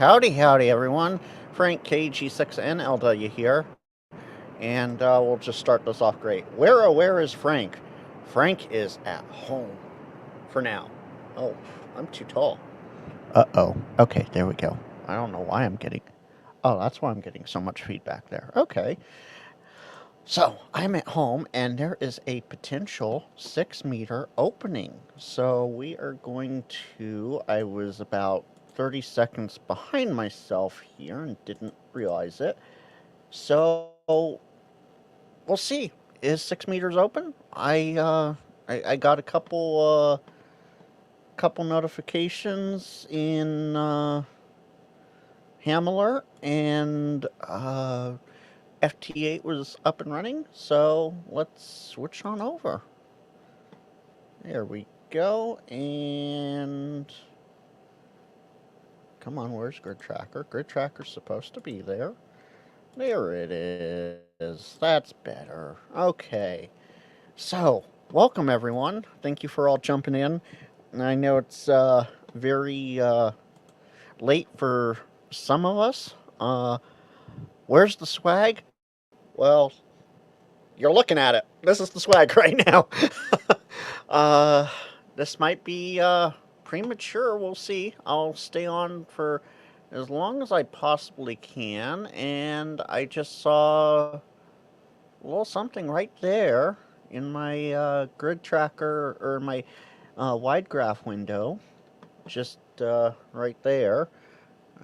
Howdy, howdy, everyone. Frank KG6NLW here, and we'll just start this off great. Where is Frank? Frank is at home for now. Oh, I'm too tall. Uh-oh. Okay, there we go. I don't know why I'm getting... Oh, that's why I'm getting so much feedback there. Okay. So, I'm at home, and there is a potential 6-meter opening. So, we are going to... I was about 30 seconds behind myself here and didn't realize it. So, we'll see. Is 6 meters open? I got a couple notifications in Hamler, and FT8 was up and running, so let's switch on over. There we go, and come on, where's Grid Tracker? Grid Tracker's supposed to be there. There it is. That's better. Okay. So, welcome everyone. Thank you for all jumping in. I know it's very late for some of us. Where's the swag? Well, you're looking at it. This is the swag right now. This might be premature. We'll see. I'll stay on for as long as I possibly can. And I just saw a little something right there in my grid tracker, or my wide graph window. Just right there.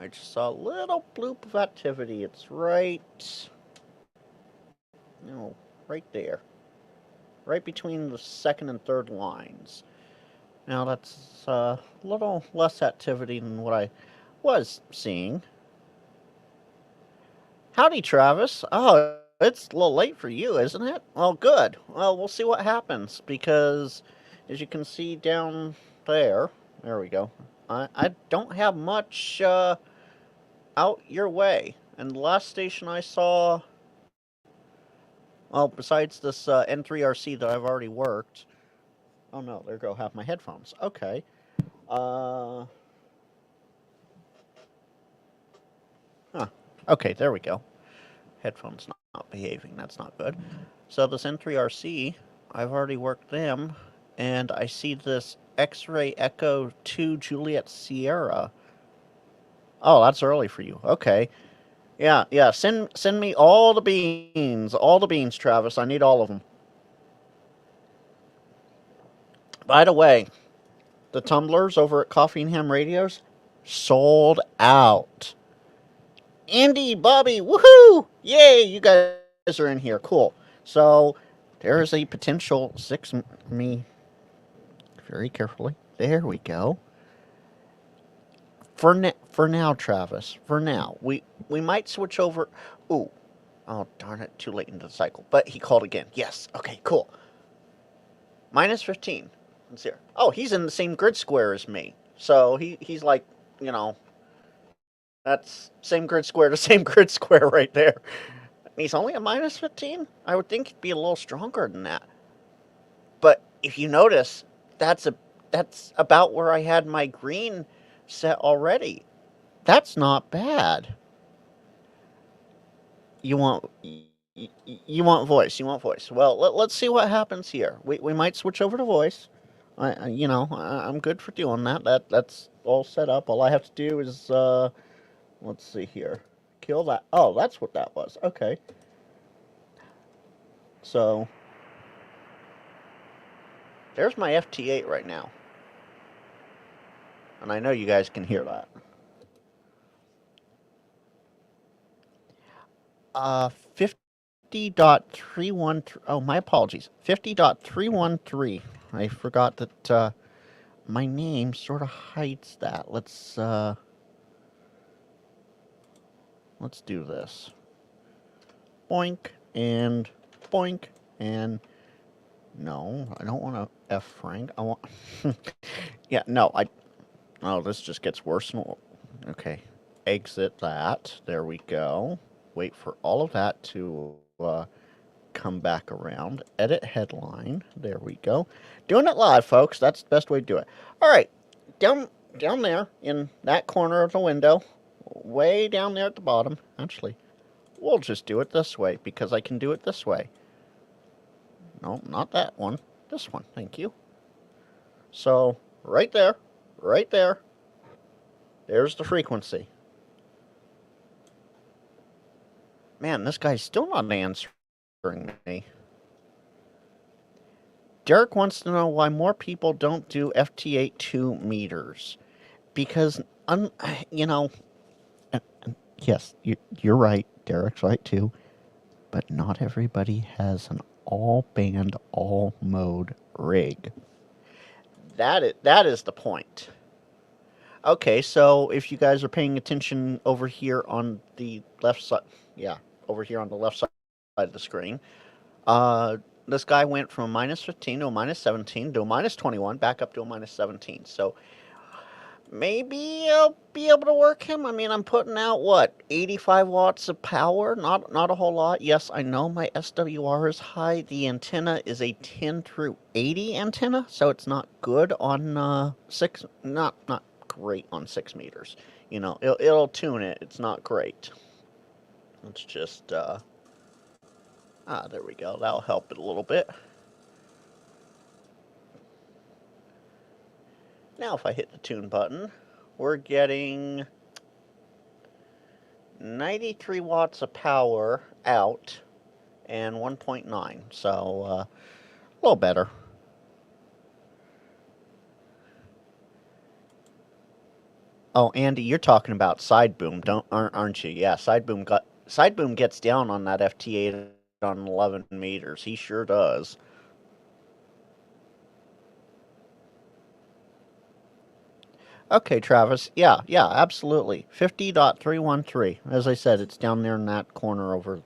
I just saw a little bloop of activity. It's right... No, right there. Right between the second and third lines. Now that's a little less activity than what I was seeing. Howdy, Travis. Oh, it's a little late for you, isn't it? Well, good. Well, we'll see what happens, because as you can see down there we go. I don't have much out your way. And the last station I saw... Well, besides this N3RC that I've already worked... Oh no, there go half my headphones. Okay. Huh. Okay, there we go. Headphones not behaving. That's not good. So this N3RC, I've already worked them, and I see this X-Ray Echo 2 Juliet Sierra. Oh, that's early for you. Okay. Yeah. Send me all the beans, Travis. I need all of them. By the way, the tumblers over at Coffee and Ham Radios sold out. Andy, Bobby, woohoo! Yay, you guys are in here. Cool. So, there is a potential 6... Me very carefully. There we go. For now, Travis. For now. We might switch over... Ooh. Oh, darn it. Too late into the cycle. But he called again. Yes. Okay, cool. Minus 15. Let's see here. Oh, he's in the same grid square as me. So, he's like, you know... That's same grid square to same grid square right there. He's only a minus 15? I would think he'd be a little stronger than that. But if you notice, that's about where I had my green set already. That's not bad. You want voice. You want voice. Well, let's see what happens here. We might switch over to voice. I'm good for doing that. That's all set up. All I have to do is let's see here. Kill that. Oh, that's what that was. Okay. So, there's my FT8 right now. And I know you guys can hear that. 50.313. Oh, my apologies. 50.313. I forgot that my name sort of hides that. Let's do this. Boink and boink and... No, I don't want to F Frank. I want... Yeah, no, Oh, this just gets worse. Okay. Exit that. There we go. Wait for all of that to come back around. Edit headline. There we go. Doing it live, folks. That's the best way to do it. All right. Down there in that corner of the window, way down there at the bottom. Actually, we'll just do it this way because I can do it this way. No, not that one. This one. Thank you. So, right there. Right there. There's the frequency. Man, this guy's still not answering me. Derek wants to know why more people don't do FT8 2 meters. Because, yes, you're right. Derek's right too. But not everybody has an all-band, all-mode rig. That is the point. Okay, so if you guys are paying attention over here on the left side, over here on the left side of the screen, this guy went from a minus 15 to a minus 17 to a minus 21, back up to a minus 17. So maybe I'll be able to work him. I mean, I'm putting out, 85 watts of power? Not a whole lot. Yes, I know my SWR is high. The antenna is a 10 through 80 antenna, so it's not good on not great on 6 meters. It'll tune it. It's not great. Let's just, there we go. That'll help it a little bit. Now if I hit the tune button, we're getting 93 watts of power out and 1.9, so a little better. Oh, Andy, you're talking about side boom, aren't you? Yeah, side boom gets down on that FT8 on 11 meters. He sure does. Okay, Travis. Yeah, absolutely. 50.313. As I said, it's down there in that corner over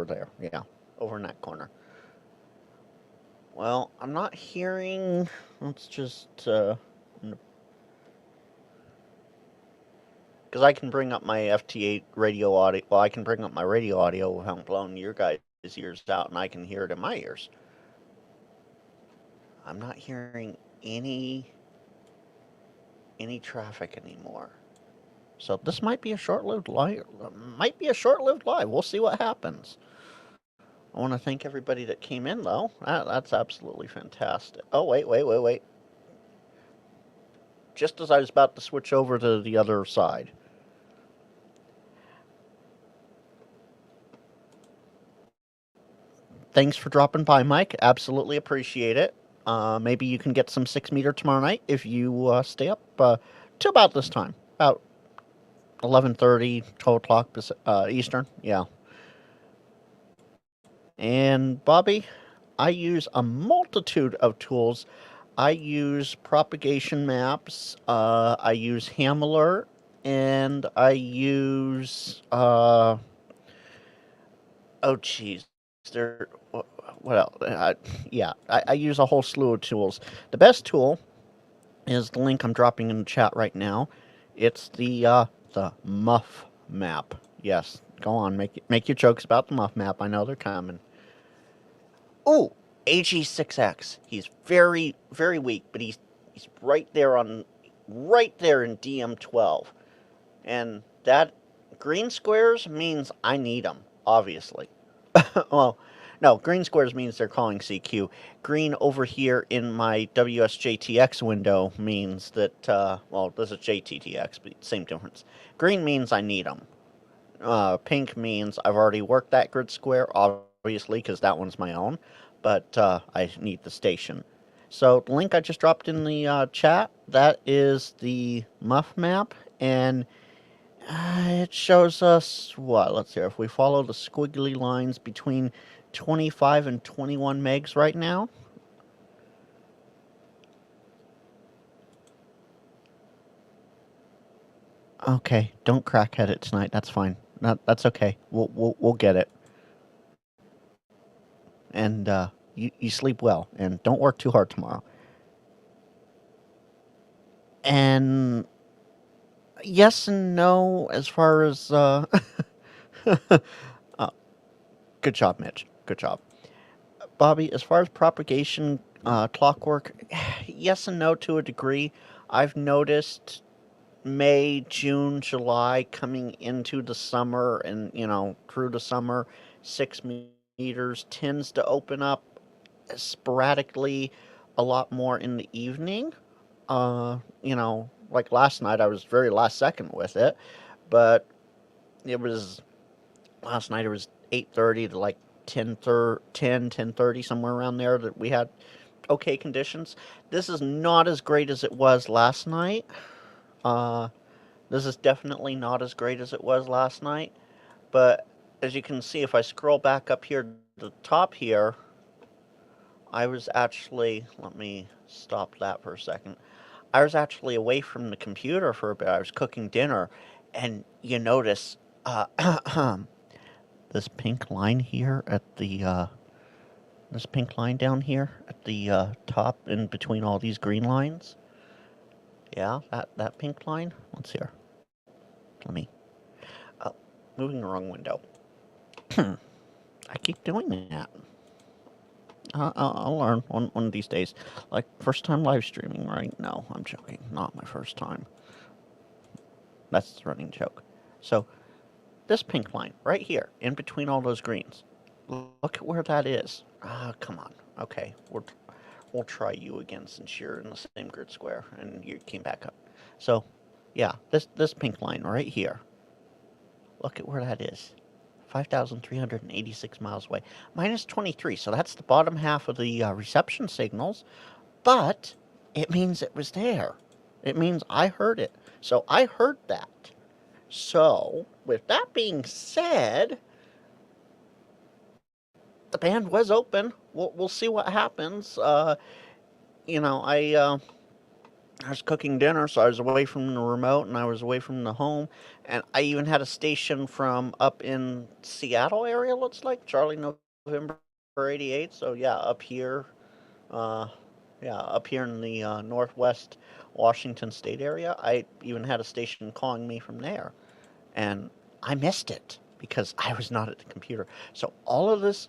there. Yeah, over in that corner. Well, I'm not hearing... Let's just... Because I can bring up my FT8 radio audio... Well, I can bring up my radio audio without blowing your guys' ears out, and I can hear it in my ears. I'm not hearing any traffic anymore. So this might be a short-lived live. We'll see what happens. I want to thank everybody that came in, though. That's absolutely fantastic. Oh, wait. Just as I was about to switch over to the other side. Thanks for dropping by, Mike. Absolutely appreciate it. Maybe you can get some 6 meter tomorrow night if you stay up to about this time, about 11:30, 12 o'clock Eastern. Yeah. And Bobby, I use a multitude of tools. I use propagation maps. I use Ham Alert, and I use oh geez, what else? I use a whole slew of tools. The best tool is the link I'm dropping in the chat right now. It's the Muff map. Yes, go on, make your jokes about the Muff map. I know they're coming. Ooh, AG6X. He's very, very weak, but he's right there in DM12, and that green squares means I need them. Obviously. Well, no, green squares means they're calling CQ. Green over here in my WSJTX window means that, this is JTTX, but same difference. Green means I need them. Pink means I've already worked that grid square, obviously, because that one's my own, but I need the station. So the link I just dropped in the chat, that is the Muff map, and it shows us, let's see, if we follow the squiggly lines between 25 and 21 megs right now. Okay, don't crackhead it tonight. That's fine. That's okay. We'll get it. And you sleep well, and don't work too hard tomorrow. And yes and no as far as good job, Mitch. Good job. Bobby, as far as propagation clockwork, yes and no to a degree. I've noticed May, June, July, coming into the summer and, through the summer, 6 meters tends to open up sporadically a lot more in the evening. Like last night, I was very last second with it, but it was last night. It was 8:30 to like 10:30, somewhere around there that we had okay conditions. This is not as great as it was last night. Uh, this is definitely not as great as it was last night. But as you can see, if I scroll back up here to the top here, I was actually, let me stop that for a second. I was actually away from the computer for a bit. I was cooking dinner, and you notice this pink line here at the this pink line down here at the top in between all these green lines. Yeah, that pink line. Let's see here. Let me. Oh, moving the wrong window. I keep doing that. I'll learn one of these days. Like, first time live streaming, right? No, I'm joking. Not my first time. That's the running joke. So, this pink line, right here, in between all those greens. Look at where that is. Come on. Okay, we'll try you again since you're in the same grid square and you came back up. So, yeah, this pink line right here. Look at where that is. 5,386 miles away. Minus 23, so that's the bottom half of the reception signals, but it means it was there. It means I heard it. So I heard that. So, with that being said, the band was open. We'll see what happens. I was cooking dinner, so I was away from the remote and I was away from the home. And I even had a station from up in Seattle area, looks like, Charlie November 88. So yeah, uh, up here in the northwest Washington State area. I even had a station calling me from there. And I missed it because I was not at the computer. So all of this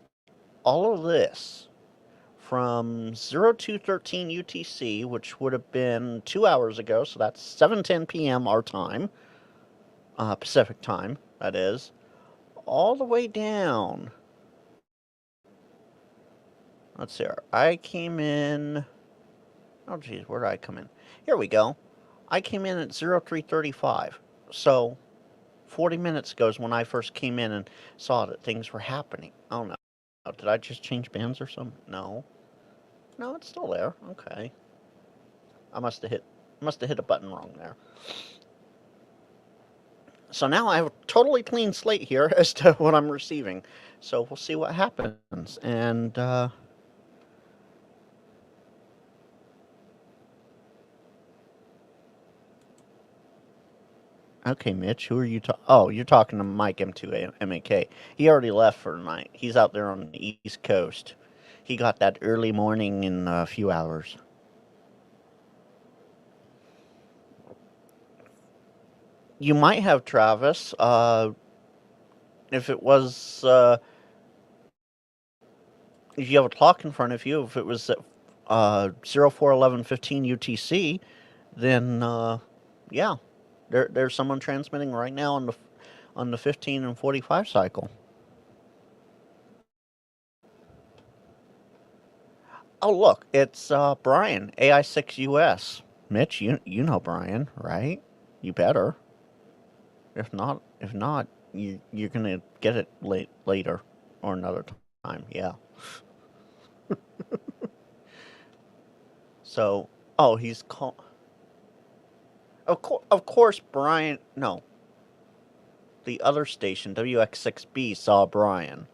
from 0213 UTC, which would have been 2 hours ago, so that's 7:10 p.m. our time, Pacific time, that is, all the way down. Let's see. I came in. Oh, geez, where did I come in? Here we go. I came in at 0335. So 40 minutes ago is when I first came in and saw that things were happening. Oh no. Did I just change bands or something? No. No, it's still there. Okay. I must have hit a button wrong there. So now I have a totally clean slate here as to what I'm receiving. So we'll see what happens. And okay, Mitch, who are you talking? Oh, you're talking to Mike M2 MAK. He already left for the night. He's out there on the East Coast. He got that early morning in a few hours. You might have, Travis. If it was, if you have a clock in front of you, if it was at 041115 UTC, then yeah, there's someone transmitting right now on the 15 and 45 cycle. Oh, look, it's Brian, AI6US. Mitch, you know Brian, right? You better. If not, you're gonna get it later or another time. Yeah. So, oh, he's call. Of course, Brian. No, the other station, WX6B, saw Brian.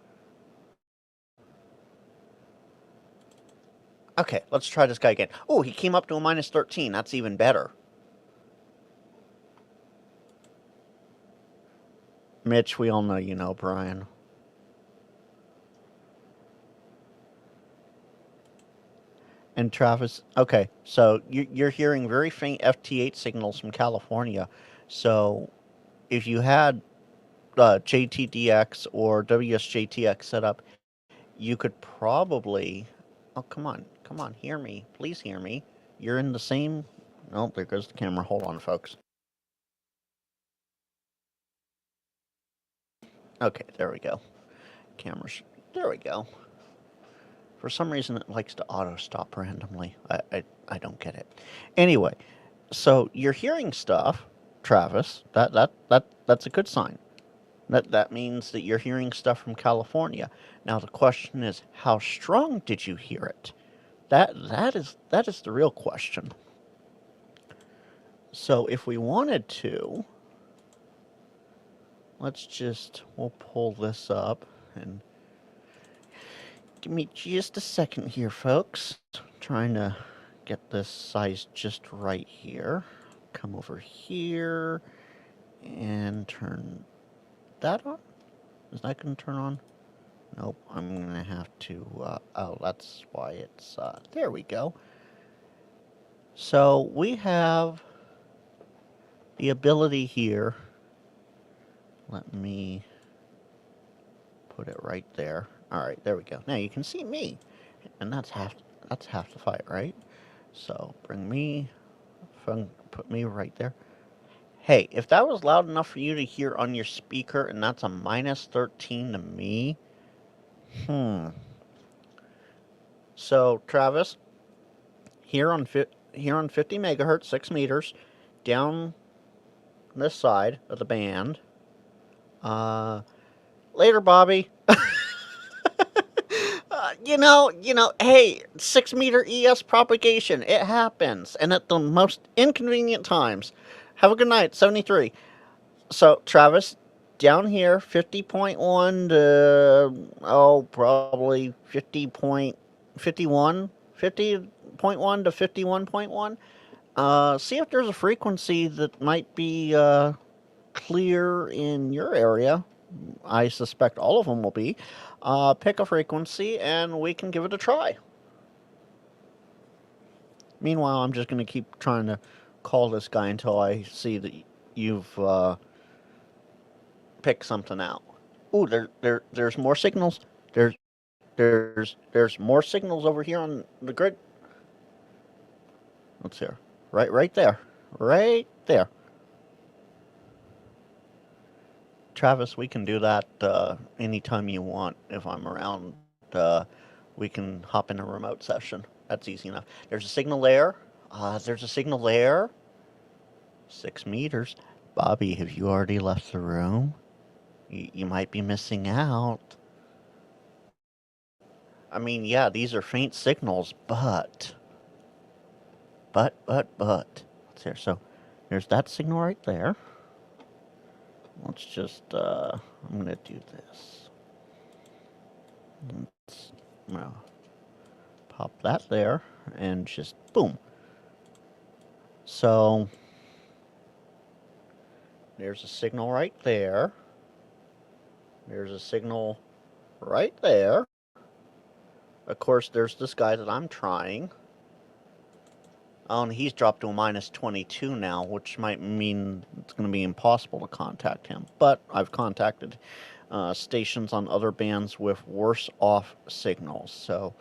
Okay, let's try this guy again. Oh, he came up to a minus 13. That's even better. Mitch, we all know you know Brian. And Travis, okay, so you're hearing very faint FT8 signals from California. So if you had JTDX or WSJTX set up, you could probably. Oh, come on, hear me. Please hear me. You're in the same. Oh, there goes the camera. Hold on, folks. Okay, there we go. Cameras. There we go. For some reason, it likes to auto stop randomly. I don't get it. Anyway, so you're hearing stuff, Travis. That's a good sign. That means that you're hearing stuff from California. Now the question is, how strong did you hear it? That is the real question. So if we wanted to, we'll pull this up and give me just a second here, folks. Trying to get this size just right here. Come over here and turn that on. Is that going to turn on? Nope, I'm going to have to, oh, that's why it's, there we go. So we have the ability here. Let me put it right there. All right, there we go. Now you can see me, and that's half the fight, right? So bring me, put me right there. Hey, if that was loud enough for you to hear on your speaker, and that's a minus 13 to me, So Travis, here on 50 megahertz, 6 meters, down this side of the band. Later, Bobby. Hey, 6 meter ES propagation. It happens, and at the most inconvenient times. Have a good night, 73. So, Travis, down here, 50.1 to, probably 50.51, 50.1 to 51.1. See if there's a frequency that might be clear in your area. I suspect all of them will be. Pick a frequency and we can give it a try. Meanwhile, I'm just going to keep trying to call this guy until I see that you've picked something out. Ooh, there's more signals. There's more signals over here on the grid. Let's hear. Right there. Right there. Travis, we can do that anytime you want. If I'm around, we can hop in a remote session. That's easy enough. There's a signal there. There's a signal there. 6 meters. Bobby, have you already left the room? You might be missing out. I mean, yeah, these are faint signals, but. Let's hear. So, there's that signal right there. Let's just, I'm going to do this. Let's, well, pop that there, and just boom. So, there's a signal right there. There's a signal right there. Of course, there's this guy that I'm trying. Oh, and he's dropped to a minus 22 now, which might mean it's going to be impossible to contact him. But I've contacted stations on other bands with worse off signals. So,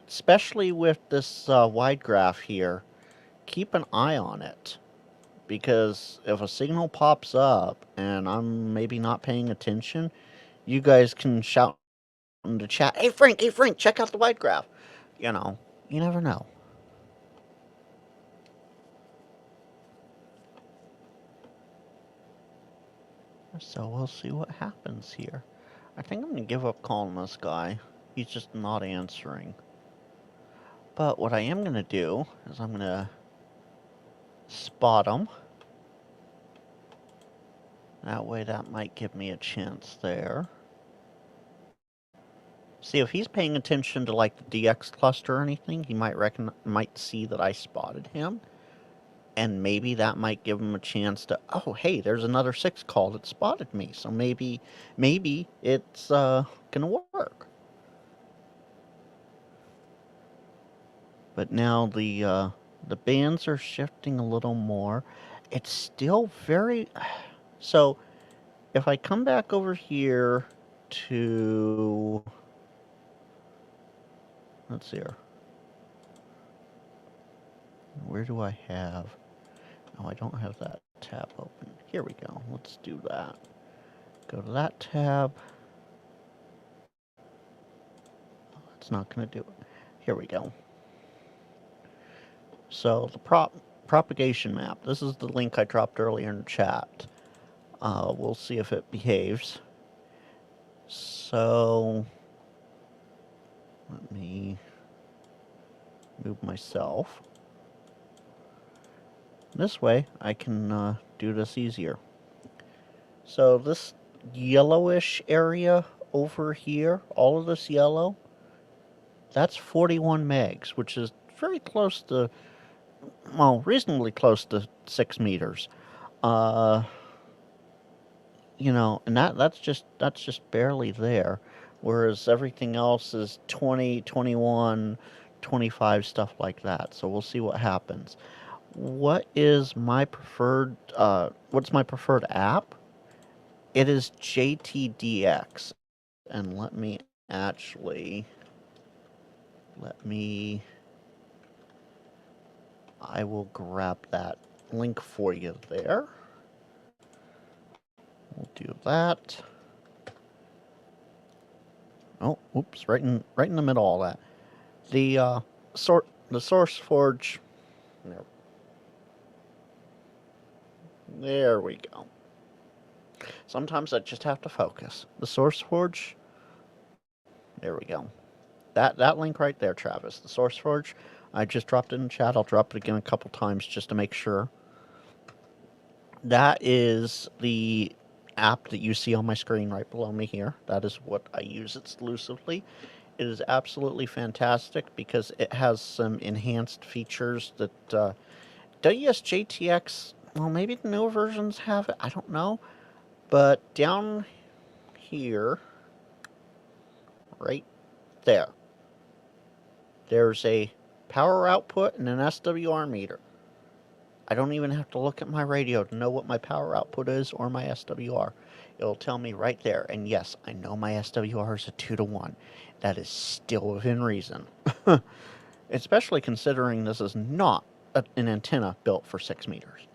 especially with this wide graph here, keep an eye on it. Because if a signal pops up and I'm maybe not paying attention, you guys can shout in the chat, hey Frank, check out the wide graph. You never know. So we'll see what happens here. I think I'm going to give up calling this guy. He's just not answering. But what I am going to do is I'm going to spot him. That way that might give me a chance there. See, if he's paying attention to like the DX cluster or anything, he might see that I spotted him. And maybe that might give him a chance to, oh, hey, there's another 6 call that spotted me. So maybe it's gonna work. But now the bands are shifting a little more. It's still very... So if I come back over here to... Let's see here. Where do I have... Oh, I don't have that tab open. Here we go. Let's do that. Go to that tab. It's not going to do it. Here we go. So the propagation map. This is the link I dropped earlier in the chat. We'll see if it behaves. So let me move myself. This way I can do this easier. So this yellowish area over here, all of this yellow, that's 41 megs, which is very close to, well, reasonably close to 6 meters. You know, and that's just barely there, whereas everything else is 20, 21, 25, stuff like that. So we'll see what happens. What is my preferred, what's my preferred app? It is JTDX. And let me I will grab that link for you there. We'll do that. Oh, oops, right in the middle of all that. The SourceForge. There we go. Sometimes I just have to focus. The SourceForge. There we go. That link right there, Travis. The SourceForge. I just dropped it in chat. I'll drop it again a couple times just to make sure. That is the app that you see on my screen right below me here. That is what I use exclusively. It is absolutely fantastic because it has some enhanced features that WSJTX, well, maybe the newer versions have it. I don't know. But down here, right there, there's a power output and an SWR meter. I don't even have to look at my radio to know what my power output is or my SWR. It'll tell me right there. And yes, I know my SWR is a 2-to-1. That is still within reason. Especially considering this is not an antenna built for 6 meters.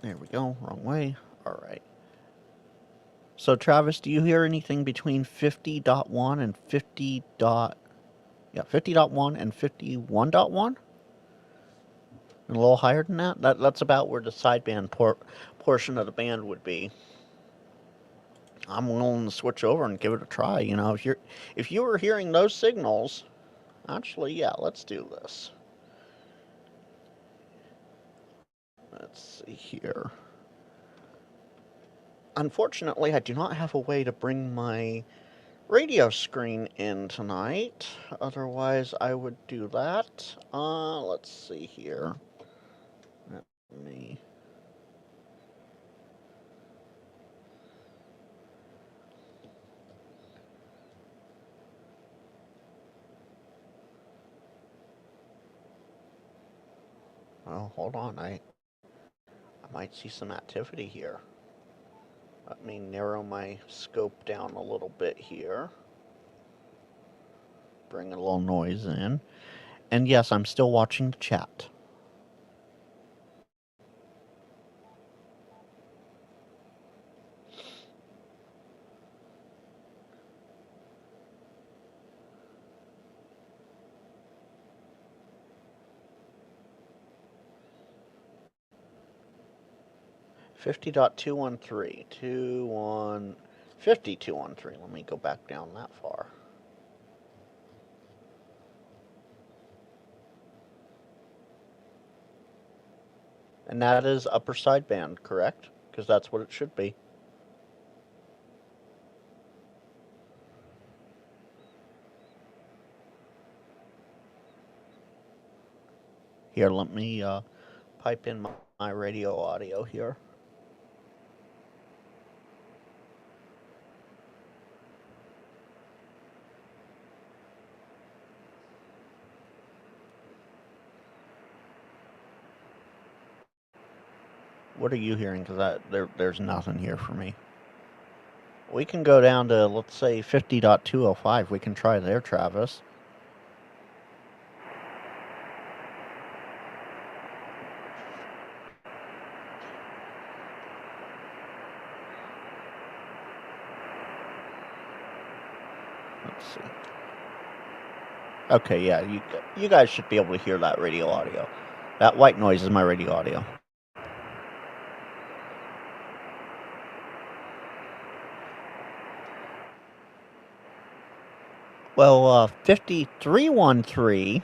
There we go. Wrong way. All right. So, Travis, do you hear anything between 50.1 and 50. Yeah, 50.1 and 51.1? A little higher than that? That's about where the sideband portion of the band would be. I'm willing to switch over and give it a try. You know, if you were hearing those signals, actually, yeah, let's do this. Let's see here. Unfortunately, I do not have a way to bring my radio screen in tonight. Otherwise, I would do that. Let's see here. Let me... Well, hold on. I might see some activity here. Let me narrow my scope down a little bit here. Bring a little noise in. And yes, I'm still watching the chat. $50.213. 50.213. Let me go back down that far. And that is upper sideband, correct? Because that's what it should be. Here, let me pipe in my radio audio here. What are you hearing? Because there's nothing here for me. We can go down to, let's say, 50.205. We can try there, Travis. see. Okay, yeah, you guys should be able to hear that radio audio. That white noise is my radio audio. Well, 5313,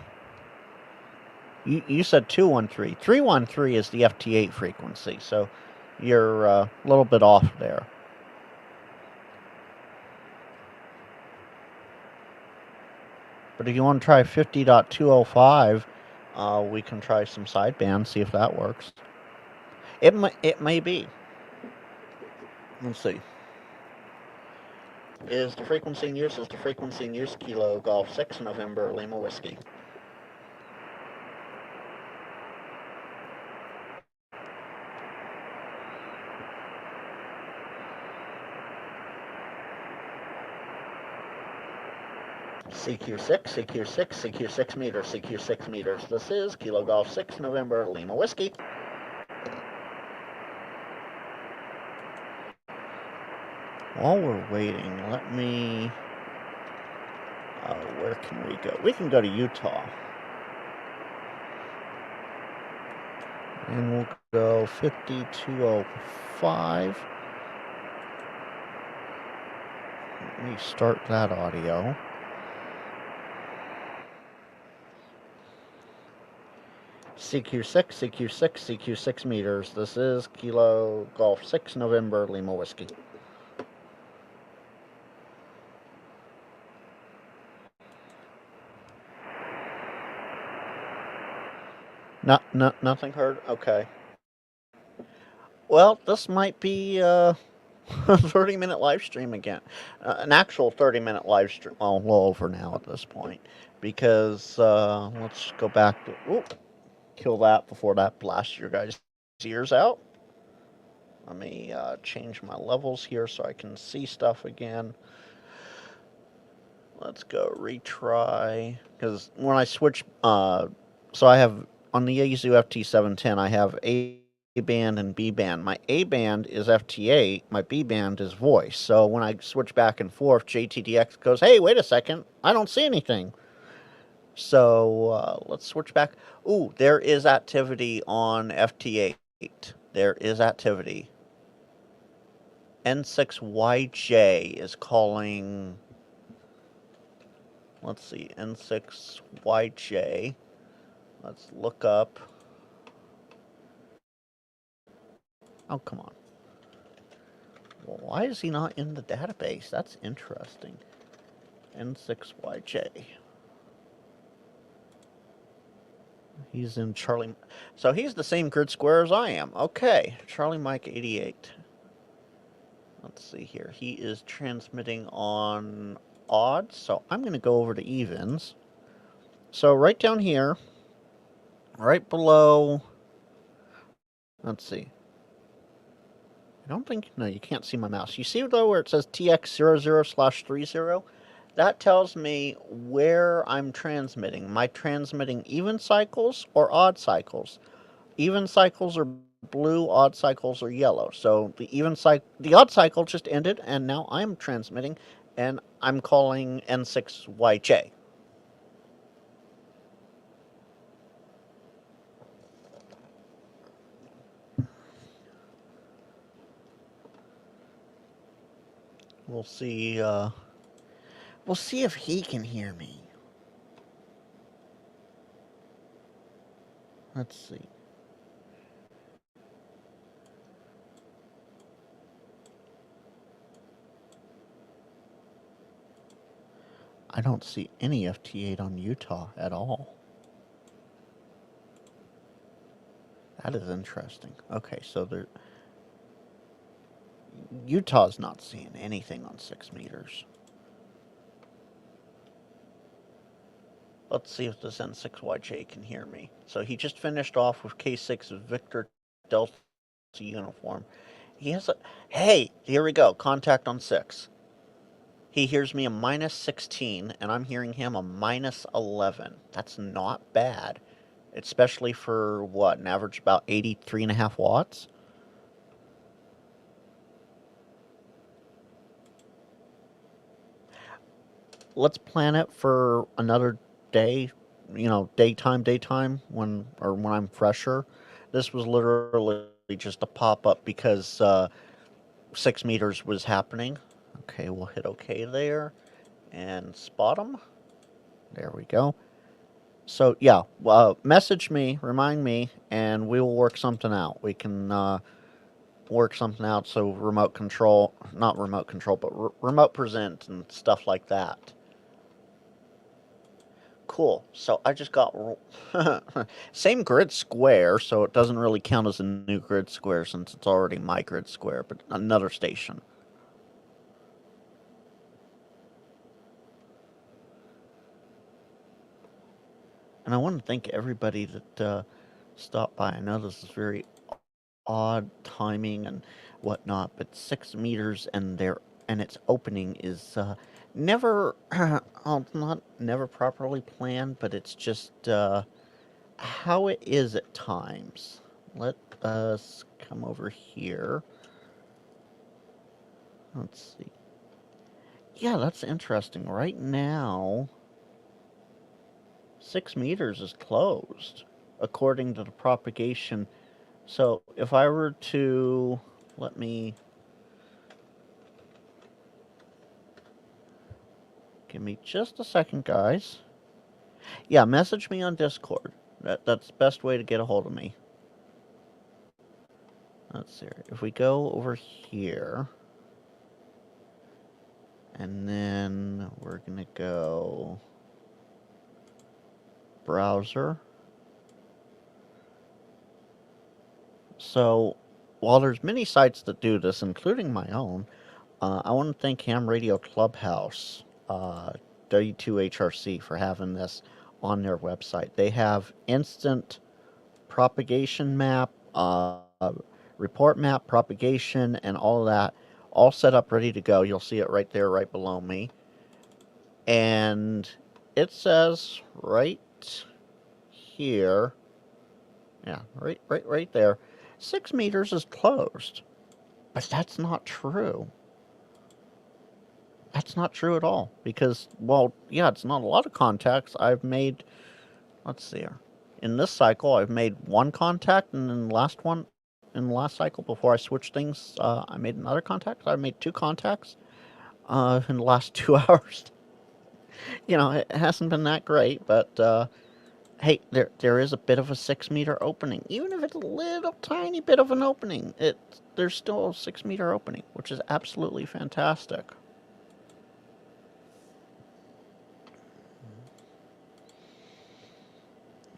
you said 213. 313 is the FT8 frequency, so you're a little bit off there. But if you want to try 50.205, we can try some sideband, see if that works. It may be. Let's see. Is the frequency in use? Is the frequency in use Kilo Golf 6 November Lima Whiskey? CQ6, CQ6, CQ6 meters, CQ6 meters. This is Kilo Golf 6 November Lima Whiskey. While we're waiting, let me... where can we go? We can go to Utah. And we'll go 5205. Let me start that audio. CQ6, CQ6, CQ6 meters. This is Kilo Golf 6 November Lima Whiskey. Nothing heard? Okay. Well, this might be a 30-minute live stream again. An actual 30-minute live stream. Well, a little over now at this point. Because, let's go back to... Oop, kill that before that blasts your guys' ears out. Let me change my levels here so I can see stuff again. Let's go retry. Because when I switch... so I have... On the Yaesu FT710, I have A band and B band. My A band is FT8, my B band is voice. So when I switch back and forth, JTDX goes, hey, wait a second, I don't see anything. So let's switch back. Ooh, there is activity on FT8. There is activity. N6YJ is calling, let's see, N6YJ. Let's look up. Oh, come on. Well, why is he not in the database? That's interesting. N6YJ. He's in Charlie. So he's the same grid square as I am. Okay. Charlie Mike 88. Let's see here. He is transmitting on odds. So I'm going to go over to evens. So right down here, right below, let's see. I don't think, no, you can't see my mouse. You see though where it says TX00/30? That tells me where I'm transmitting. Am I transmitting even cycles or odd cycles? Even cycles are blue, odd cycles are yellow. So the odd cycle just ended, and now I'm transmitting, and I'm calling N6YJ. We'll see. We'll see if he can hear me. Let's see. I don't see any FT8 on Utah at all. That is interesting. Okay, so Utah's not seeing anything on 6 meters. Let's see if this N6YJ can hear me. So he just finished off with K6 Victor Delta uniform. He has a... Hey, here we go. Contact on 6. He hears me a -16, and I'm hearing him a -11. That's not bad. Especially for, what, an average about 83.5 watts? let's plan it for another day. You know, daytime when I'm fresher. This was literally just a pop up because 6 meters was happening. Okay, we'll hit OK there and spot them. There we go. So yeah, message me, remind me, and we will work something out. We can work something out so remote control, not remote control, but remote present and stuff like that. Cool. So I just got same grid square, so it doesn't really count as a new grid square since it's already my grid square, but another station. And I want to thank everybody that stopped by. I know this is very odd timing and whatnot, but 6 meters and its opening is never, not never properly planned, but it's just how it is at times. Let us come over here. Let's see. Yeah, that's interesting. Right now, 6 meters is closed according to the propagation. So if I were to, let me, give me just a second, guys. Yeah, message me on Discord. That's the best way to get a hold of me. Let's see. If we go over here, and then we're going to go browser. So while there's many sites that do this, including my own, I want to thank Ham Radio Clubhouse, W2HRC, for having this on their website. They have instant propagation map, report map, propagation, and all of that, all set up, ready to go. You'll see it right there, right below me. And it says right here, yeah, right there, 6 meters is closed. But that's not true. That's not true at all. Because, well, yeah, it's not a lot of contacts. I've made, let's see here. In this cycle, I've made one contact, and in the last cycle, before I switched things, I made another contact. I made 2 contacts in the last 2 hours. You know, it hasn't been that great, but hey, there is a bit of a 6 meter opening. Even if it's a little tiny bit of an opening, there's still a 6 meter opening, which is absolutely fantastic.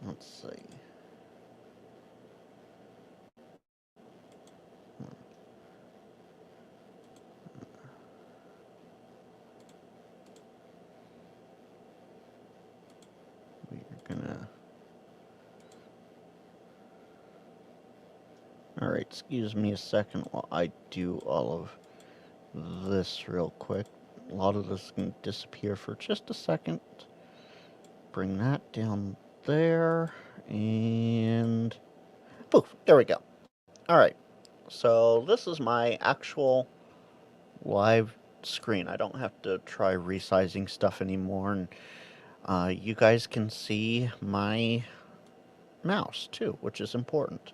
Let's see. We're gonna. Alright, excuse me a second while I do all of this real quick. A lot of this can disappear for just a second. Bring that down there, and poof, there we go. Alright, so this is my actual live screen. I don't have to try resizing stuff anymore, and you guys can see my mouse too, which is important.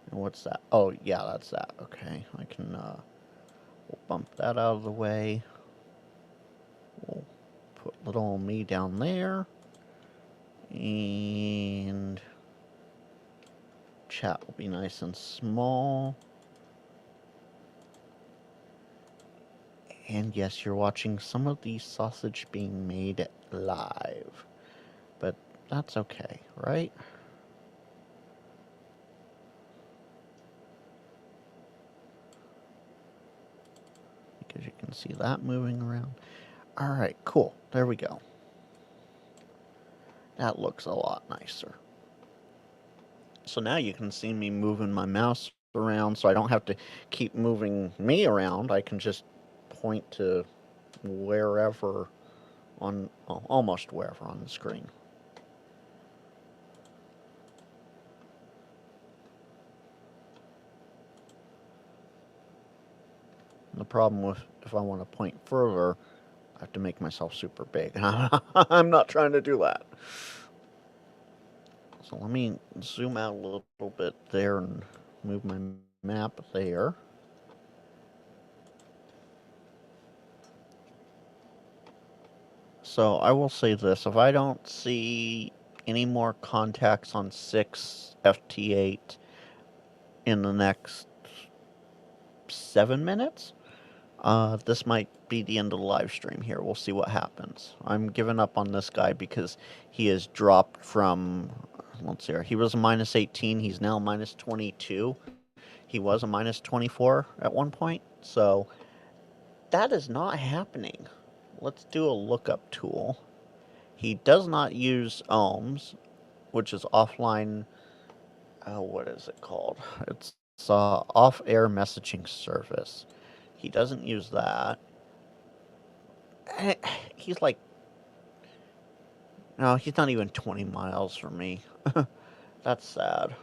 And what's that? Oh, yeah, that's that. Okay, I can we'll bump that out of the way. We'll put little me down there, and chat will be nice and small. And yes, you're watching some of the sausage being made live. But that's okay, right? Because you can see that moving around. Alright, cool. There we go. That looks a lot nicer. So now you can see me moving my mouse around, so I don't have to keep moving me around. I can just point to wherever on, almost wherever on the screen. And the problem with, if I want to point further, I have to make myself super big. I'm not trying to do that. So let me zoom out a little bit there and move my map there. So I will say this, if I don't see any more contacts on 6 FT8 in the next 7 minutes, this might be the end of the live stream here. We'll see what happens. I'm giving up on this guy because he has dropped from, let's see here, he was a minus 18, he's now minus 22. He was a minus 24 at one point, so that is not happening. Let's do a lookup tool. He does not use ohms, which is offline, what is it called? It's off-air messaging service. He doesn't use that. He's like, no, he's not even 20 miles from me. That's sad.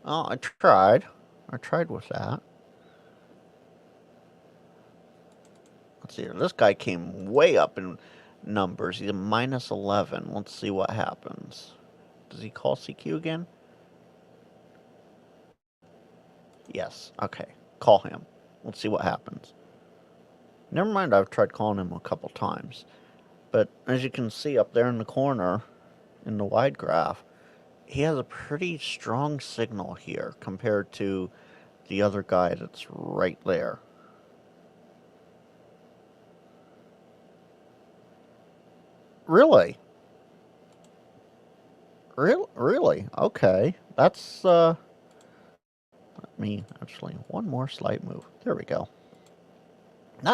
Oh, I tried with that. Let's see here. This guy came way up in numbers. He's a minus 11. Let's see what happens. Does he call CQ again? Yes. Okay. Call him. Let's see what happens. Never mind, I've tried calling him a couple times. But as you can see up there in the corner, in the wide graph, he has a pretty strong signal here compared to the other guy that's right there. Really? Really? Okay. That's, let me actually, one more slight move. There we go.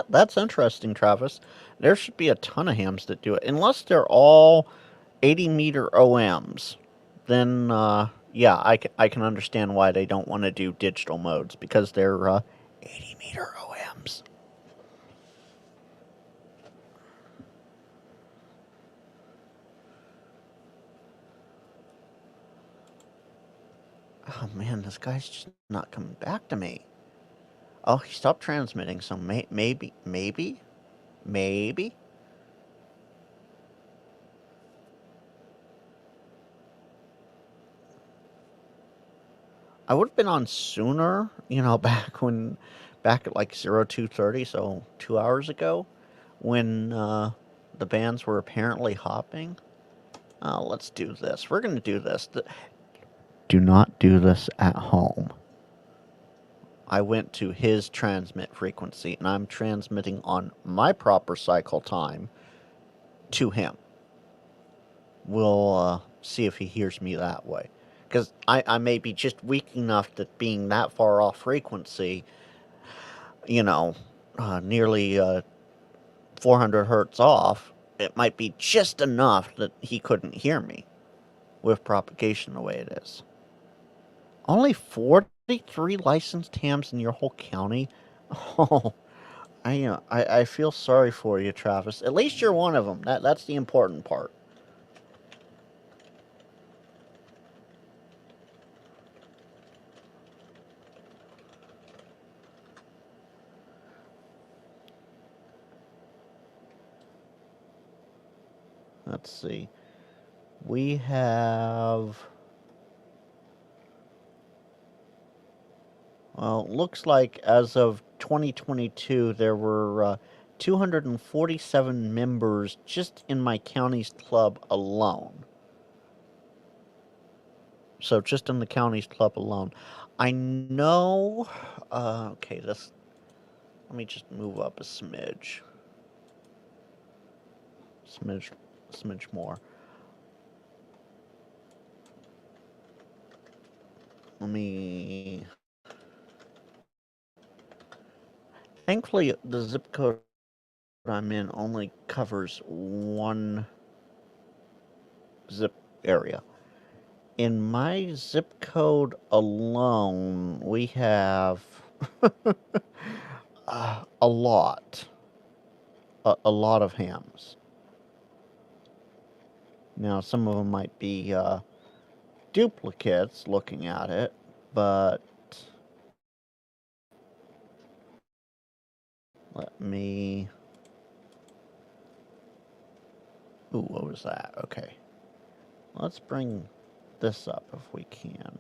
That's interesting, Travis. There should be a ton of hams that do it. Unless they're all 80-meter OMs, then, yeah, I can understand why they don't want to do digital modes, because they're 80-meter OMs. Oh, man, this guy's just not coming back to me. Oh, he stopped transmitting, so maybe. I would have been on sooner, back at like 0230, so 2 hours ago, when the bands were apparently hopping. Let's do this. We're going to do this. Do not do this at home. I went to his transmit frequency, and I'm transmitting on my proper cycle time to him. We'll see if he hears me that way. Because I may be just weak enough that being that far off frequency, nearly 400 hertz off, it might be just enough that he couldn't hear me with propagation the way it is. Only 43 licensed hams in your whole county? Oh, I feel sorry for you, Travis. At least you're one of them. That's the important part. Let's see. We have... Well, looks like as of 2022, there were 247 members just in my county's club alone. So just in the county's club alone. I know... okay, let me just move up a smidge. Smidge more. Let me... Thankfully, the zip code I'm in only covers one zip area. In my zip code alone, we have a lot of hams. Now, some of them might be duplicates looking at it, but let me Ooh, what was that? Okay. Let's bring this up if we can.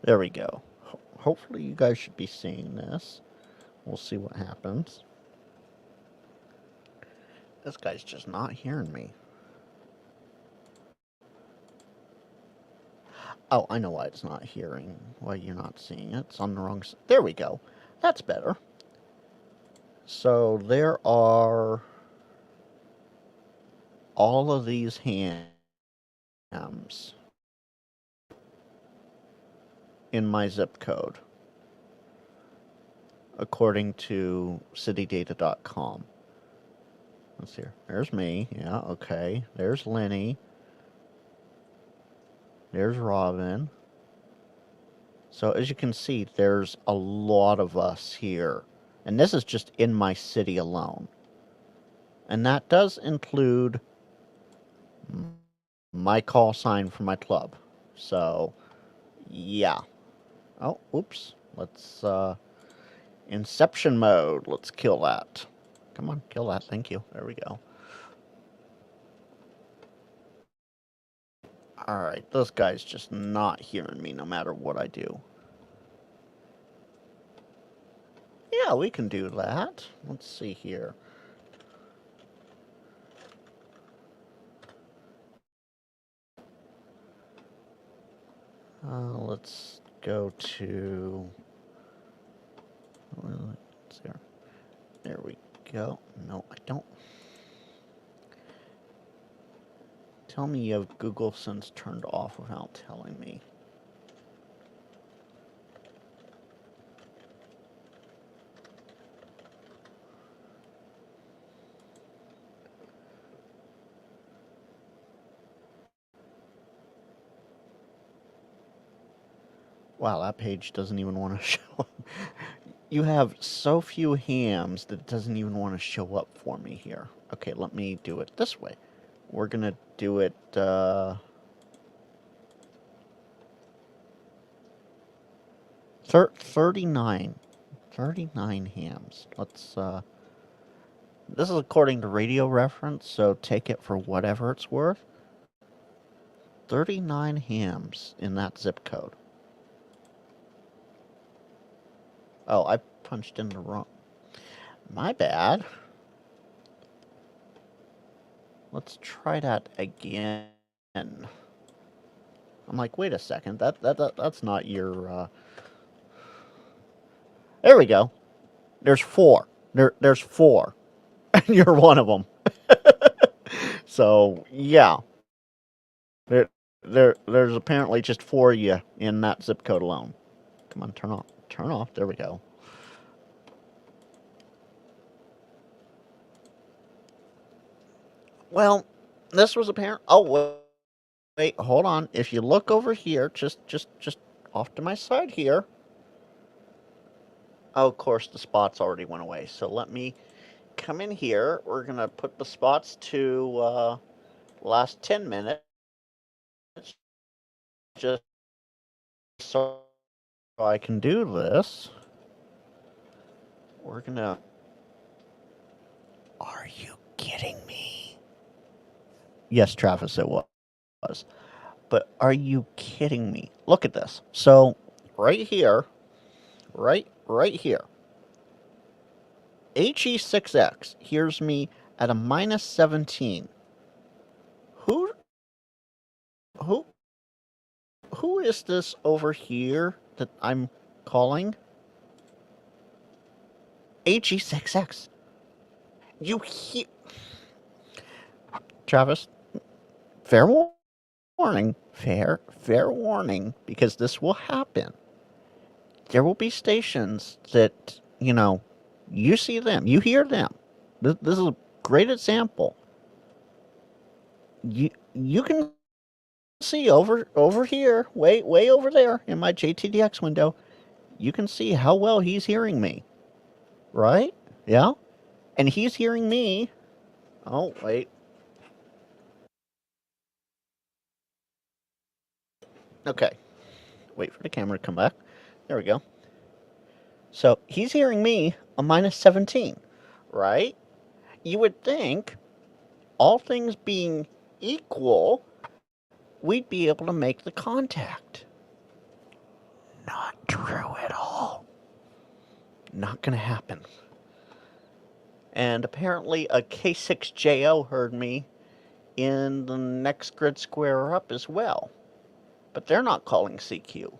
There we go. Hopefully you guys should be seeing this. We'll see what happens. This guy's just not hearing me. Oh, I know why it's not hearing, why you're not seeing it. It's on the wrong side. There we go. That's better. So there are all of these hams in my zip code, according to citydata.com. Let's see here. There's me. Yeah, okay. There's Lenny. There's Robin. So as you can see, there's a lot of us here. And this is just in my city alone. And that does include my call sign for my club. So, yeah. Oh, oops. Let's, Inception mode. Let's kill that. Come on, kill that. Thank you. There we go. Alright, this guy's just not hearing me no matter what I do. Yeah, we can do that. Let's see here. Let's go to... Let's see. There we go. No, I don't. Tell me you have Google Sense turned off without telling me. Wow, that page doesn't even want to show up. You have so few hams that it doesn't even want to show up for me here. Okay, let me do it this way. We're gonna do it, 39. 39 hams. Let's, this is according to Radio Reference, so take it for whatever it's worth. 39 hams in that zip code. Oh, I punched in the wrong... My bad. Let's try that again. I'm like, wait a second. That's not your, There we go. There's 4. There's 4. And you're one of them. So, yeah. There's apparently just 4 of you in that zip code alone. Come on, turn off. Turn off. There we go. Well, this was apparent. Oh, wait, hold on. If you look over here, just off to my side here. Oh, of course, the spots already went away. So let me come in here. We're going to put the spots to last 10 minutes. Just so I can do this. We're going to... Are you kidding me? Yes, Travis, it was. But are you kidding me? Look at this. So, right here, right here, HE6X hears me at a minus 17. Who is this over here that I'm calling? HE6X. You hear... Travis, fair warning. Fair warning, because this will happen. There will be stations that, you know, you see them, you hear them. This is a great example. You can see over here, way over there in my JTDX window, you can see how well he's hearing me. Right? Yeah? And he's hearing me. Oh, wait. Okay. Wait for the camera to come back. There we go. So he's hearing me a minus 17, right? You would think, all things being equal, we'd be able to make the contact. Not true at all. Not going to happen. And apparently a K6JO heard me in the next grid square up as well. But they're not calling CQ.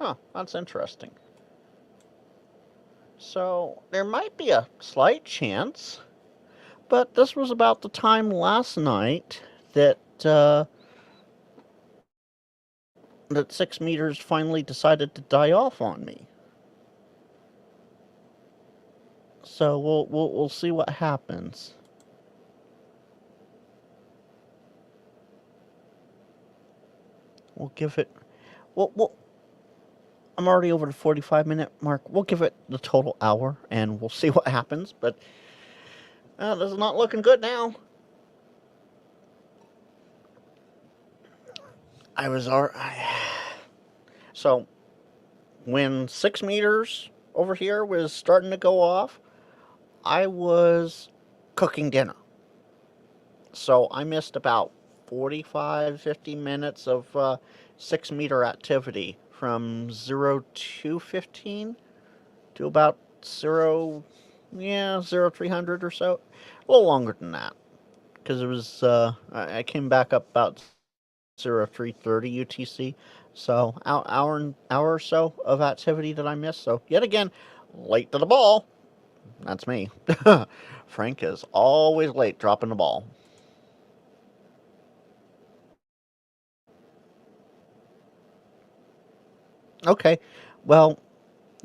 Huh, that's interesting. So there might be a slight chance, but this was about the time last night that that 6 meters finally decided to die off on me. So we'll see what happens. We'll give it. We'll I'm already over the 45-minute mark. We'll give it the total hour, and we'll see what happens. But this is not looking good now. So when 6 meters over here was starting to go off, I was cooking dinner. So I missed about 45, 50 minutes of 6 meter activity from 0215 to about 0300 or so. A little longer than that, because it was, I came back up about 0330 UTC. So hour or so of activity that I missed. So yet again, late to the ball. That's me. Frank is always late dropping the ball. Okay, well,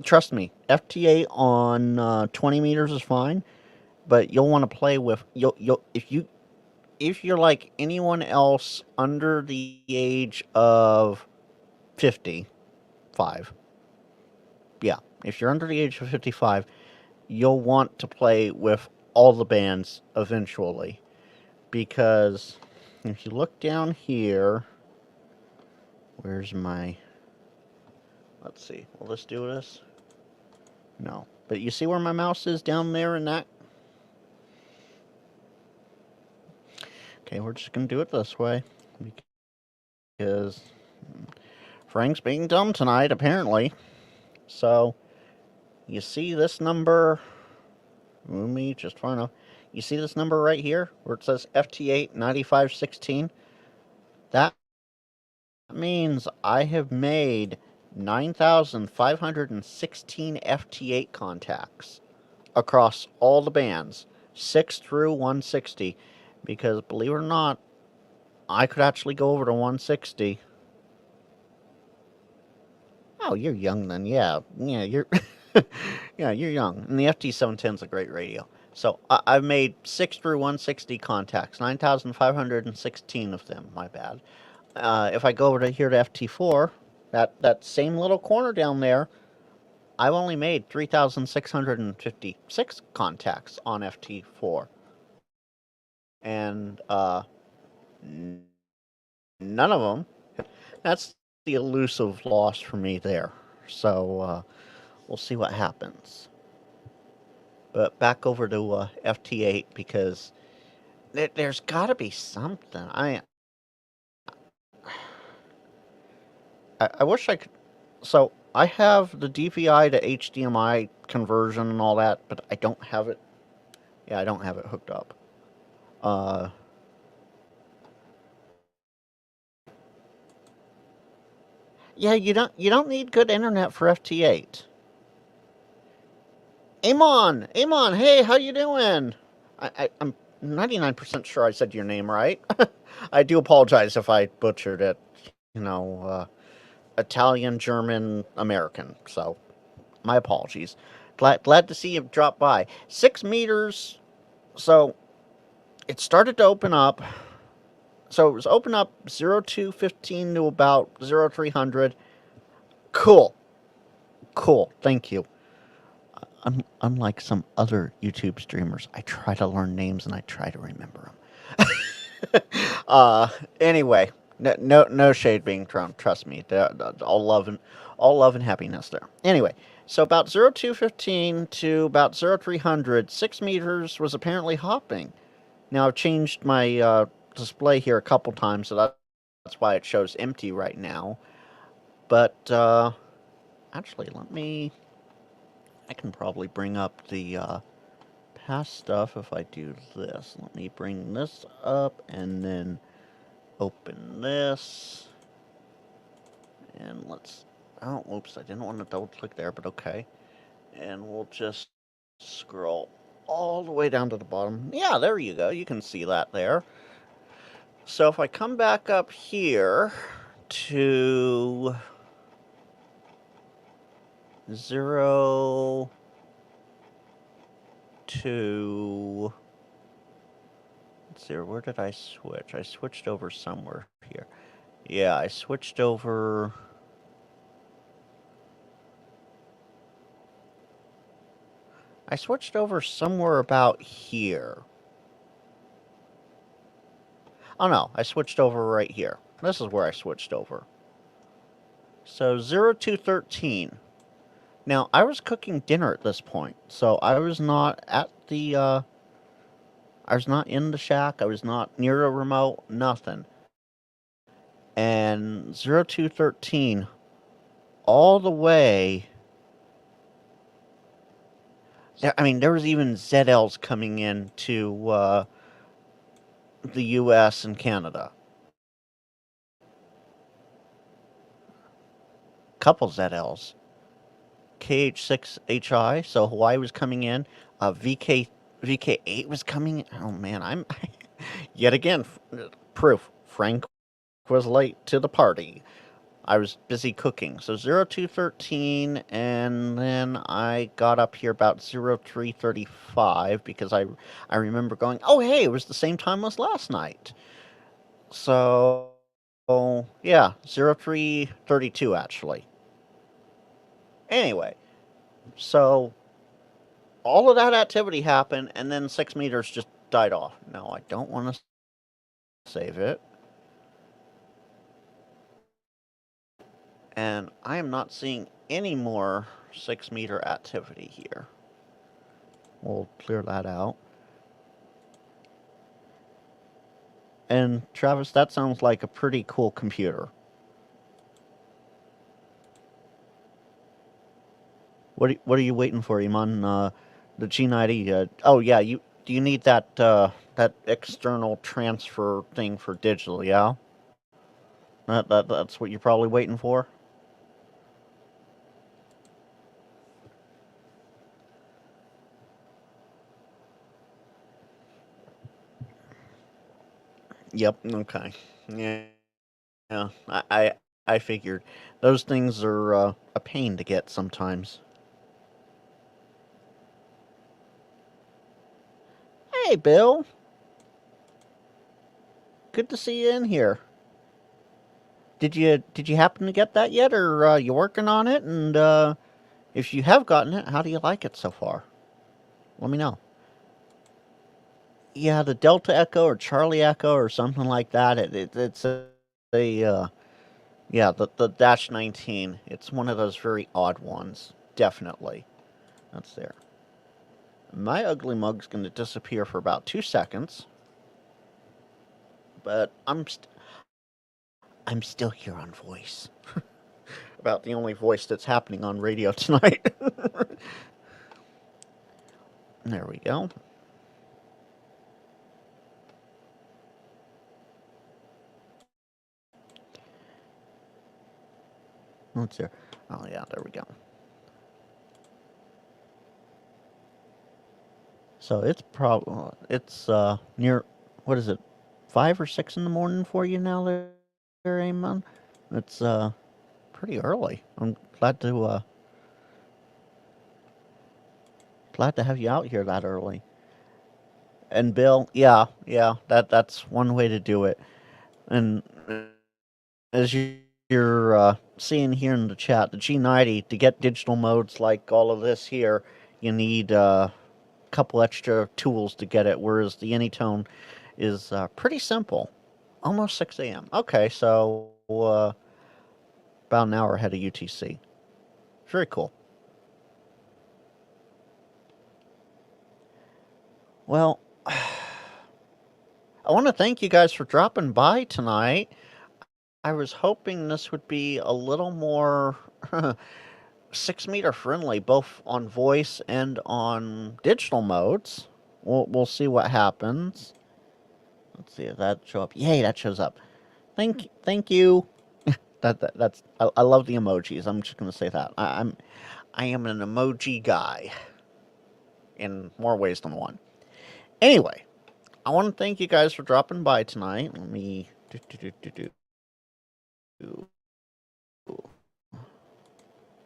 trust me, FTA on 20 meters is fine, but you'll want to play with if you're like anyone else under the age of 55. Yeah, if you're under the age of 55, you'll want to play with all the bands eventually, because if you look down here, where's my, let's see, will this do this? No, but you see where my mouse is down there in that? Okay, we're just going to do it this way, because Frank's being dumb tonight, apparently. So, you see this number, move me just far enough. You see this number right here, where it says FT8 9516? That means I have made 9,516 FT8 contacts across all the bands, 6 through 160, because believe it or not, I could actually go over to 160. Oh, you're young then. Yeah, you're yeah, you're young. And the FT710 is a great radio. So I've made 6 through 160 contacts, 9,516 of them. My bad. If I go over to here to FT4, that same little corner down there, I've only made 3,656 contacts on FT4, and none of them. That's the elusive loss for me there. So we'll see what happens. But back over to FT8, because there's got to be something. I wish I could. So I have the DVI to HDMI conversion and all that, but I don't have it. Yeah, I don't have it hooked up. Yeah, you don't need good internet for FT8. Amon, hey, how you doing? I'm 99% sure I said your name right. I do apologize if I butchered it. Italian, German, American. So, my apologies. Glad to see you drop by. 6 meters. So, it started to open up. So, it was open up 0215 to about 0300. Cool. Thank you. Unlike some other YouTube streamers, I try to learn names and I try to remember them. Anyway, no shade being thrown. Trust me, all love and happiness there. Anyway, So about 0215 to about 0300, 6 meters was apparently hopping. Now I've changed my display here a couple times, so that's why it shows empty right now. But actually, I can probably bring up the past stuff if I do this. Let me bring this up and then open this. And let's, oh, oops, I didn't want to double click there, but okay. And we'll just scroll all the way down to the bottom. Yeah, there you go. You can see that there. So if I come back up here to 0 to, let's see, where did I switch? I switched over somewhere here. Yeah, I switched over. I switched over somewhere about here. Oh no, I switched over right here. This is where I switched over. So 0213. Now, I was cooking dinner at this point, so I was not at the, I was not in the shack, I was not near a remote, nothing. And 0213, all the way, I mean, there was even ZLs coming in to the US and Canada. Couple ZLs. KH6HI, so Hawaii was coming in. VK8 was coming in. Oh man, I'm yet again proof. Frank was late to the party. I was busy cooking. So 0213, and then I got up here about 0335 because I remember going, oh hey, it was the same time as last night. So yeah, 0332 actually. Anyway, so all of that activity happened, and then 6 meters just died off. No, I don't want to save it. And I am not seeing any more 6 meter activity here. We'll clear that out. And Travis, that sounds like a pretty cool computer. What are you waiting for, Iman? The G90. Oh yeah, do you need that that external transfer thing for digital? Yeah, that's what you're probably waiting for. Yep. Okay. Yeah. Yeah. I figured those things are a pain to get sometimes. Hey, Bill. Good to see you in here. Did you happen to get that yet, or you working on it? And if you have gotten it, how do you like it so far? Let me know. Yeah, the Delta Echo or Charlie Echo or something like that. It's a yeah, the Dash 19. It's one of those very odd ones. Definitely. That's there. My ugly mug's going to disappear for about 2 seconds. But I'm still here on voice. About the only voice that's happening on radio tonight. There we go. What's there? Oh yeah, there we go. So it's near, what is it, 5 or 6 in the morning for you now there, Eamon? It's pretty early. I'm glad to have you out here that early. And Bill, yeah, that's one way to do it. And as you're seeing here in the chat, the G90, to get digital modes like all of this here, you need a couple extra tools to get it, whereas the Anytone is pretty simple. Almost 6 a.m. Okay, so about an hour ahead of UTC. Very cool. Well, I want to thank you guys for dropping by tonight. I was hoping this would be a little more 6 meter friendly, both on voice and on digital modes. We'll see what happens. Let's see if that show up. Yay, that shows up. Thank you. That's I love the emojis. I'm just gonna say that. I am an emoji guy in more ways than one. Anyway, I want to thank you guys for dropping by tonight. Let me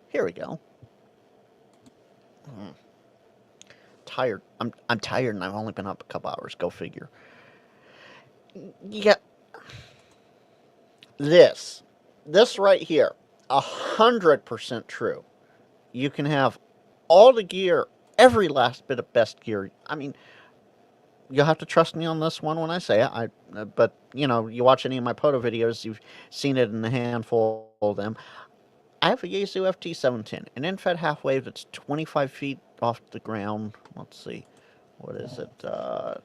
Here we go. Tired. I'm tired, and I've only been up a couple hours. Go figure. Yeah. This right here, 100% true. You can have all the gear, every last bit of best gear. I mean, you'll have to trust me on this one when I say it. But you know, you watch any of my Poto videos, you've seen it in a handful of them. I have a Yaesu FT710, an end-fed half-wave that's 25 feet off the ground. Let's see, what is it? Let's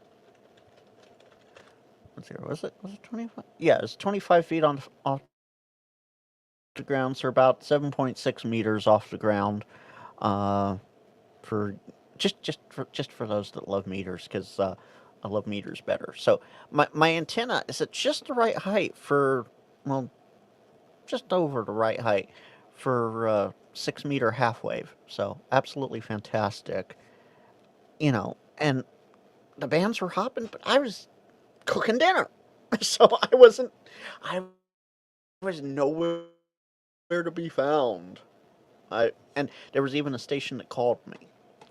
see, was it 25? Yeah, it's 25 feet off the ground, so about 7.6 meters off the ground. For just for those that love meters, because I love meters better. So my antenna is at just the right height for, well, just over the right height for 6 meter half wave. So absolutely fantastic. You know, and the bands were hopping, but I was cooking dinner, so I was nowhere to be found. And there was even a station that called me.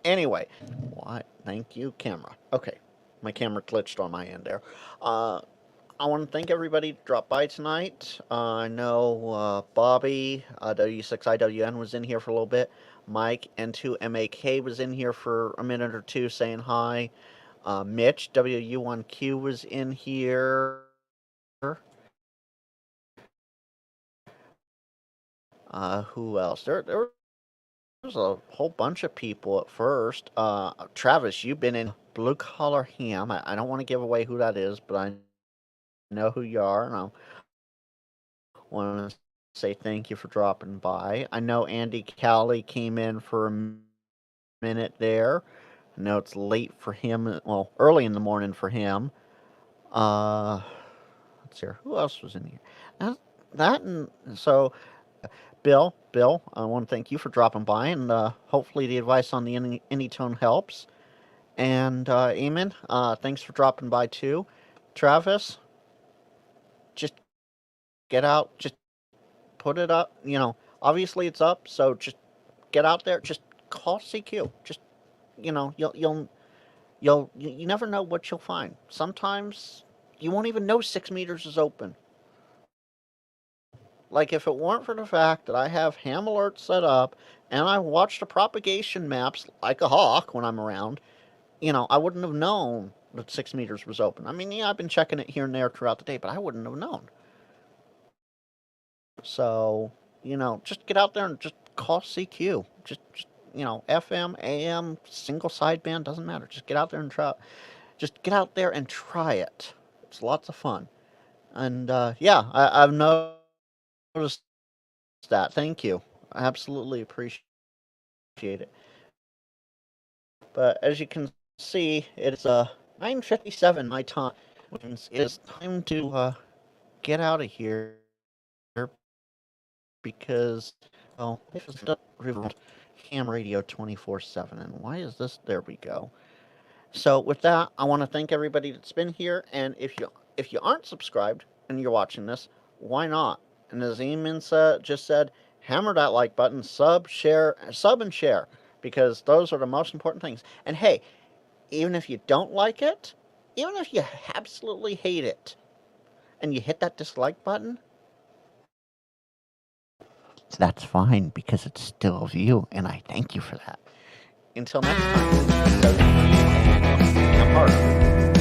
Anyway, what? Thank you, camera. Okay, my camera glitched on my end there. I want to thank everybody who dropped by tonight. I know Bobby, W6IWN, was in here for a little bit. Mike, N2MAK, was in here for a minute or two saying hi. Mitch, WU1Q, was in here. Who else? There was a whole bunch of people at first. Travis, you've been in Blue Collar Ham. I don't want to give away who that is, but I know who you are, and I want to say thank you for dropping by. I know Andy Cowley came in for a minute there. I know it's late for him, well, early in the morning for him. Let's see, who else was in here? And so, Bill, I want to thank you for dropping by, and hopefully the advice on the Anytone helps. And Eamon, thanks for dropping by too. Travis, just get out, just put it up. You know, obviously it's up, so just get out there. Just call CQ. Just, you know, you never know what you'll find. Sometimes you won't even know 6 meters is open. Like, if it weren't for the fact that I have ham alerts set up and I watch the propagation maps like a hawk when I'm around, you know, I wouldn't have known that 6 meters was open. I mean, yeah, I've been checking it here and there throughout the day, but I wouldn't have known. So, you know, just get out there and just call CQ. Just you know, FM, AM, single sideband, doesn't matter. Just get out there and try. Just get out there and try it. It's lots of fun. And yeah, I've noticed that. Thank you. I absolutely appreciate it. But as you can see, it's 9:57 my time. It's time to get out of here because, well, this is ham radio 24/7. And why is this? There we go. So with that, I want to thank everybody that's been here. And if you aren't subscribed and you're watching this, why not? And as Eamon just said, hammer that like button, sub and share, because those are the most important things. And hey, even if you don't like it, even if you absolutely hate it, and you hit that dislike button, that's fine, because it's still a view, and I thank you for that. Until next time, I'm Harder.